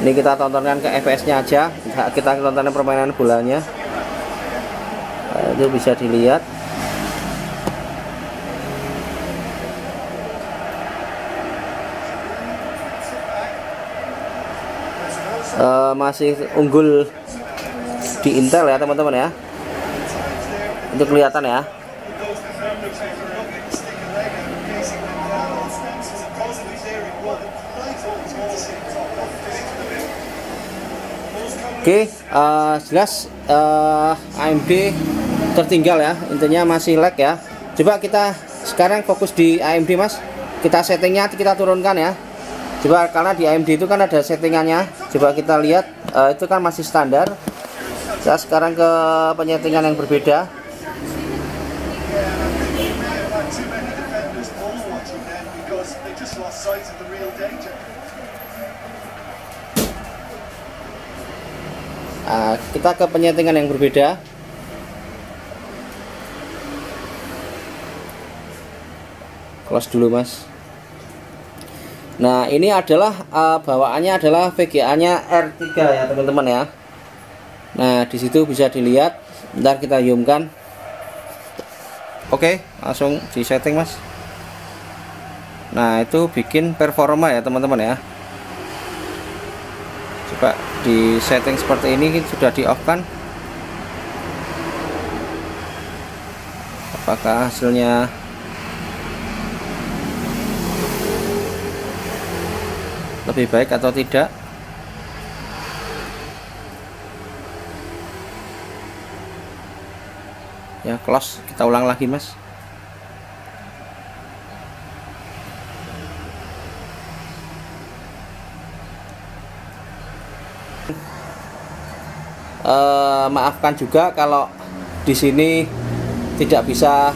Ini kita tontonkan ke FPS nya aja, kita tontonan permainan bolanya. Itu bisa dilihat. masih unggul di Intel ya teman-teman ya. Itu kelihatan ya. Oke, jelas AMD tertinggal ya, intinya masih lag ya. Coba kita sekarang fokus di AMD mas, kita settingnya kita turunkan ya. Coba karena di AMD itu kan ada settingannya, coba kita lihat itu kan masih standar. Kita sekarang ke penyetingan yang berbeda. Kita ke penyetingan yang berbeda. Close dulu mas. Nah ini adalah bawaannya adalah VGA-nya R3 ya teman-teman ya. Nah disitu bisa dilihat. Bentar kita zoomkan. Oke, langsung di setting mas. Nah itu bikin performa ya teman-teman ya. Coba di setting seperti ini sudah di off kan. Apakah hasilnya lebih baik atau tidak? Ya close, kita ulang lagi mas. Maafkan juga kalau di sini tidak bisa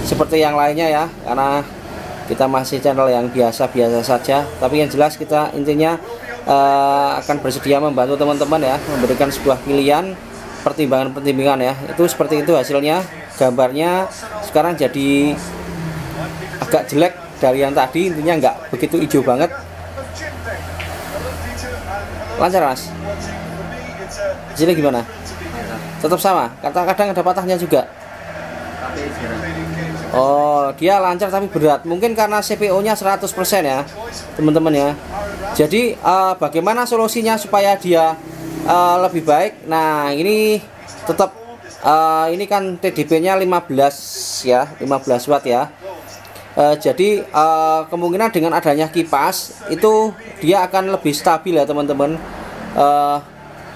seperti yang lainnya ya, karena kita masih channel yang biasa-biasa saja. Tapi yang jelas kita intinya akan bersedia membantu teman-teman ya, memberikan sebuah pilihan, pertimbangan-pertimbangan ya. Itu seperti itu hasilnya. Gambarnya sekarang jadi agak jelek dari yang tadi, intinya nggak begitu hijau banget. Lancar mas? Hasilnya gimana? Tetap sama? Kadang-kadang ada patahnya juga? Oh, dia lancar tapi berat. Mungkin karena CPU-nya 100% ya, teman-teman ya. Jadi bagaimana solusinya supaya dia lebih baik? Nah, ini tetap ini kan TDP-nya 15 ya, 15 watt ya. Jadi kemungkinan dengan adanya kipas itu dia akan lebih stabil ya, teman-teman.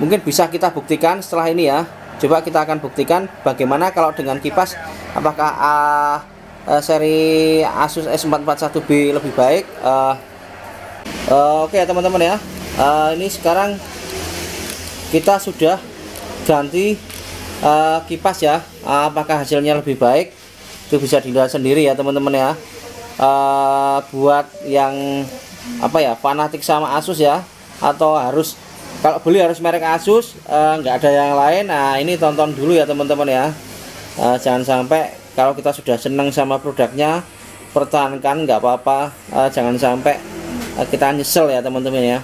Mungkin bisa kita buktikan setelah ini ya. Coba kita akan buktikan bagaimana kalau dengan kipas, apakah seri Asus S441B lebih baik. Oke teman-teman ya, ini sekarang kita sudah ganti kipas ya. Apakah hasilnya lebih baik, itu bisa dilihat sendiri ya teman-teman ya. Buat yang fanatik sama Asus ya, atau harus kalau beli harus merek Asus, nggak ada yang lain. Nah ini tonton dulu ya teman-teman ya. Jangan sampai kalau kita sudah senang sama produknya, pertahankan, nggak apa-apa. Jangan sampai kita nyesel ya teman-teman ya.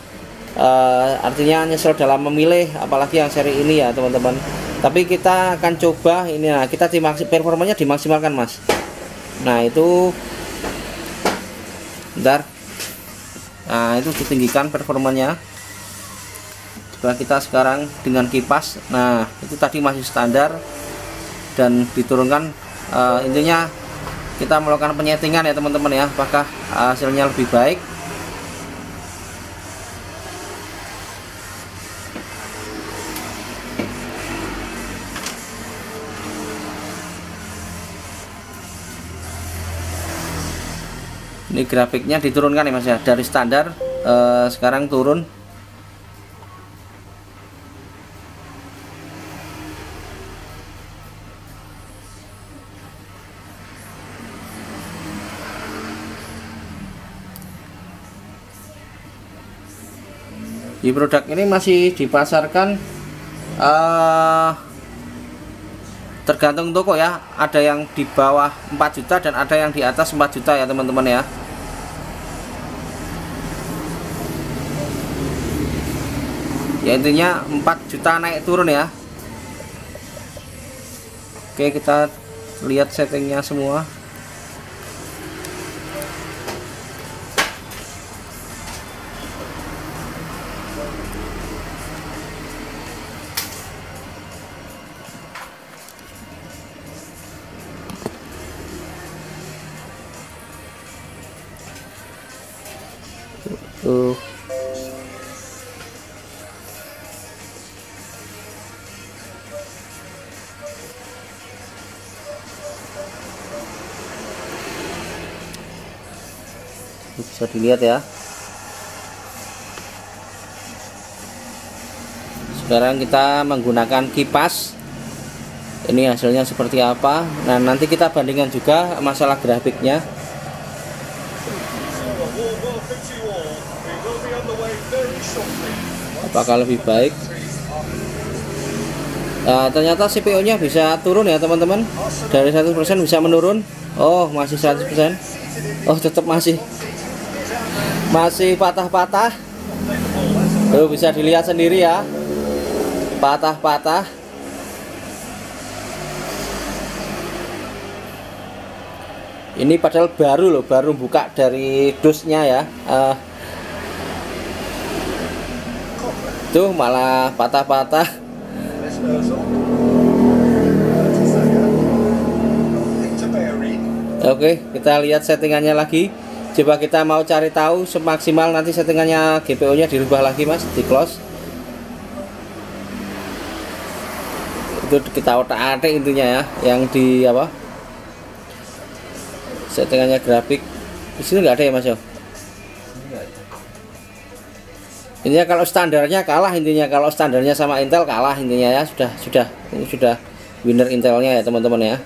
Artinya nyesel dalam memilih, apalagi yang seri ini ya teman-teman. Tapi kita akan coba ini. Nah kita performanya dimaksimalkan mas. Nah itu bentar. Nah itu ditinggikan performanya. Coba kita sekarang dengan kipas. Nah itu tadi masih standar dan diturunkan. Intinya kita melakukan penyetingan ya teman-teman ya, apakah hasilnya lebih baik. Ini grafiknya diturunkan ya mas ya, dari standar sekarang turun. Di produk ini masih dipasarkan tergantung toko ya, ada yang di bawah 4 juta dan ada yang di atas 4 juta ya teman-teman ya. Ya intinya 4 juta naik turun ya. Oke, kita lihat settingnya semua. Tuh. Bisa dilihat ya. Sekarang kita menggunakan kipas. Ini hasilnya seperti apa. Nah, nanti kita bandingkan juga masalah grafiknya. Apakah lebih baik? Nah, ternyata CPU-nya bisa turun ya teman-teman. Dari 100% bisa menurun. Oh, masih 100%. Oh, tetap masih patah-patah. Tuh, bisa dilihat sendiri ya, patah-patah. Ini padahal baru loh, baru buka dari dusnya ya. Tuh malah patah-patah. Oke, kita lihat settingannya lagi. Coba kita mau cari tahu semaksimal nanti settingannya GPU nya dirubah lagi mas, di close. Itu kita otak-atik intinya ya, yang di apa, settingannya grafik. Di sini nggak ada ya mas yo. Intinya kalau standarnya kalah, intinya kalau standarnya sama Intel kalah intinya ya, sudah winner Intelnya ya teman-teman ya.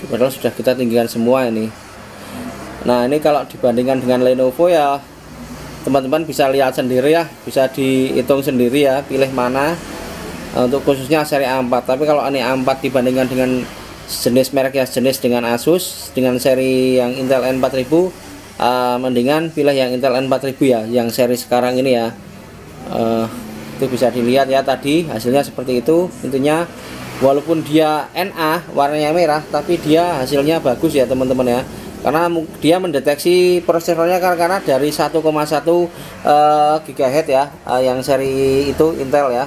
Padahal sudah kita tinggikan semua ini. Nah, ini kalau dibandingkan dengan Lenovo ya teman-teman bisa lihat sendiri ya, bisa dihitung sendiri ya, pilih mana untuk khususnya seri A4. Tapi kalau ini A4 dibandingkan dengan jenis merek ya, jenis dengan Asus dengan seri yang Intel N4000, mendingan pilih yang Intel N4000 ya, yang seri sekarang ini ya. Itu bisa dilihat ya, tadi hasilnya seperti itu. Intinya walaupun dia NA warnanya merah, tapi dia hasilnya bagus ya teman-teman ya, karena dia mendeteksi prosesornya karena dari 1,1 GHz ya, yang seri itu Intel ya.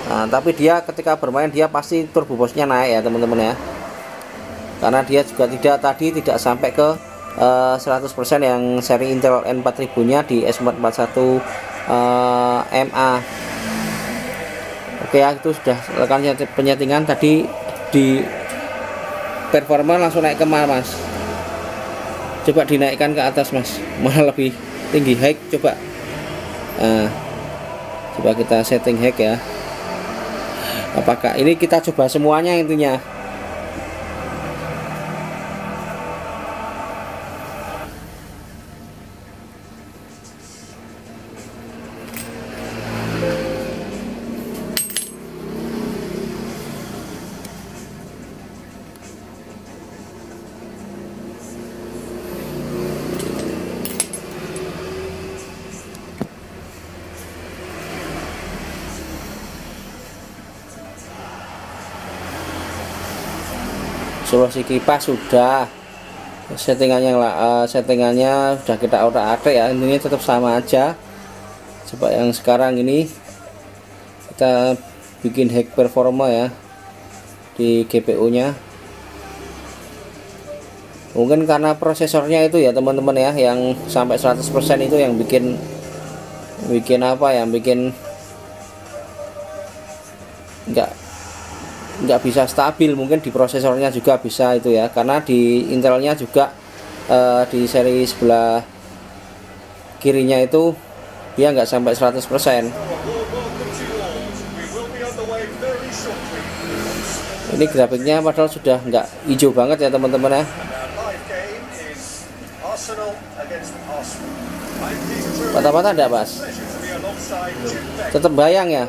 Nah, tapi dia ketika bermain dia pasti turbo boost-nya naik ya teman-teman ya, karena dia juga tidak sampai ke 100% yang seri Intel N4000 nya di S441 MA. Oke ya, itu sudah lakukan penyetingan tadi. Di performa langsung naik ke mana mas, coba dinaikkan ke atas mas, malah lebih tinggi high. Coba coba kita setting high ya. Apakah ini kita coba semuanya intinya. Solusi kipas sudah, settingannya sudah kita otak-atik ya, intinya tetap sama aja. Coba yang sekarang ini kita bikin hack performa ya di GPU nya. Mungkin karena prosesornya itu ya teman-teman ya, yang sampai 100% itu yang bikin apa, yang bikin nggak bisa stabil. Mungkin di prosesornya juga bisa itu ya, karena di Intelnya juga di seri sebelah kirinya itu dia nggak sampai 100%. Ini grafiknya padahal sudah nggak hijau banget ya teman-teman ya. Patah-patah enggak pas, tetap bayang ya,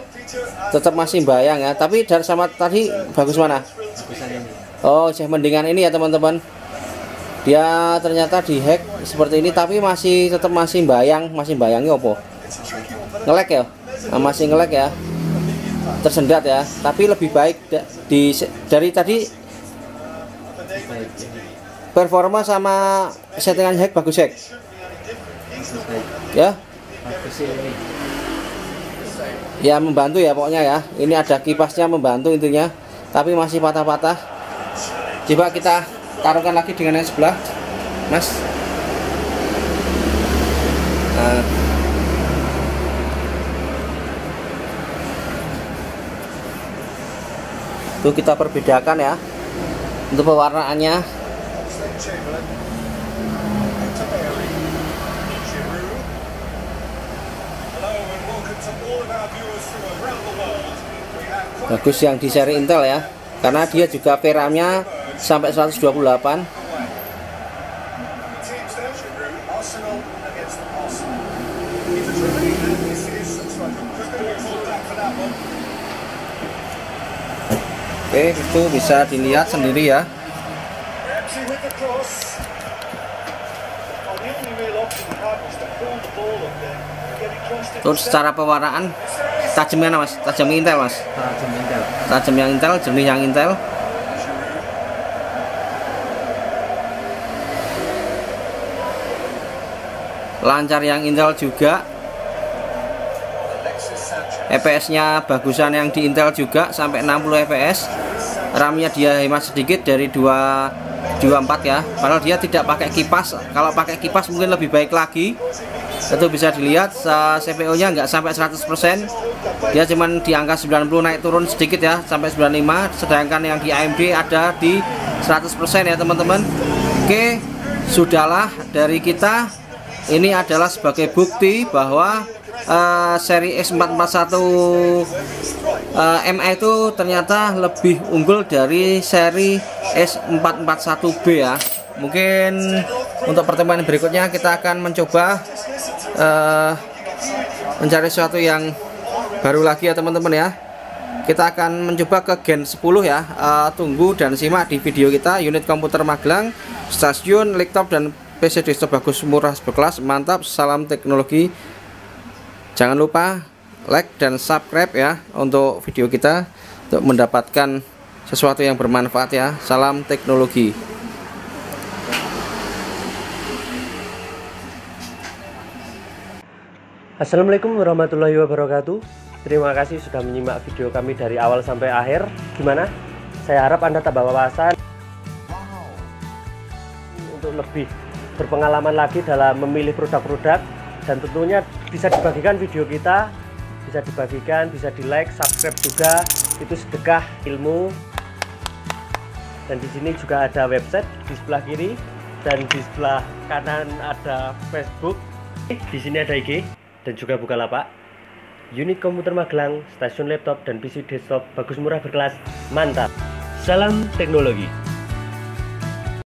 tetap masih bayang ya. Tapi dari sama tadi bagus mana? Oh, saya mendingan ini ya teman-teman. Dia ternyata di hack seperti ini, tapi tetap masih bayang. Masih bayangnya apa? Ngelek ya? Nah, masih ngelek ya, tersendat ya. Tapi lebih baik dari tadi. Performa sama settingan hack bagus hack ya. Ya membantu ya pokoknya ya. Ini ada kipasnya membantu intinya, tapi masih patah-patah. Coba kita taruhkan lagi dengan yang sebelah, Mas. Nah. Itu kita perbedakan ya untuk pewarnaannya. Bagus yang di seri Intel ya, karena dia juga VRAM-nya sampai 128. Oke, itu bisa dilihat sendiri ya. Terus secara pewarnaan tajamnya Mas, tajam Intel Mas. Tajam Intel. Tajam yang Intel, jernih yang Intel. Lancar yang Intel juga. FPS-nya bagusan yang di Intel juga sampai 60 fps. RAM-nya dia hemat sedikit dari 224 ya. Padahal dia tidak pakai kipas. Kalau pakai kipas mungkin lebih baik lagi. Itu bisa dilihat CPU-nya nggak sampai 100%. Dia cuman di angka 90, naik turun sedikit ya sampai 95. Sedangkan yang di AMD ada di 100% ya teman-teman. Oke, sudahlah dari kita. Ini adalah sebagai bukti bahwa seri S441 MA itu ternyata lebih unggul dari seri S441B ya. Mungkin untuk pertemuan berikutnya kita akan mencoba mencari sesuatu yang baru lagi ya teman-teman ya. Kita akan mencoba ke Gen 10 ya. Tunggu dan simak di video kita. Unit komputer Magelang, stasiun, laptop dan PC desktop bagus, murah, berkelas, mantap. Salam teknologi. Jangan lupa like dan subscribe ya untuk video kita untuk mendapatkan sesuatu yang bermanfaat ya. Salam teknologi. Assalamualaikum warahmatullahi wabarakatuh. Terima kasih sudah menyimak video kami dari awal sampai akhir. Gimana? Saya harap Anda tambah wawasan untuk lebih berpengalaman lagi dalam memilih produk-produk, dan tentunya bisa dibagikan video kita, bisa dibagikan, bisa di like, subscribe juga, itu sedekah ilmu. Dan di sini juga ada website di sebelah kiri, dan di sebelah kanan ada Facebook, di sini ada IG dan juga Bukalapak. Unit komputer Magelang, stasiun laptop dan PC desktop bagus, murah, berkelas, mantap. Salam teknologi.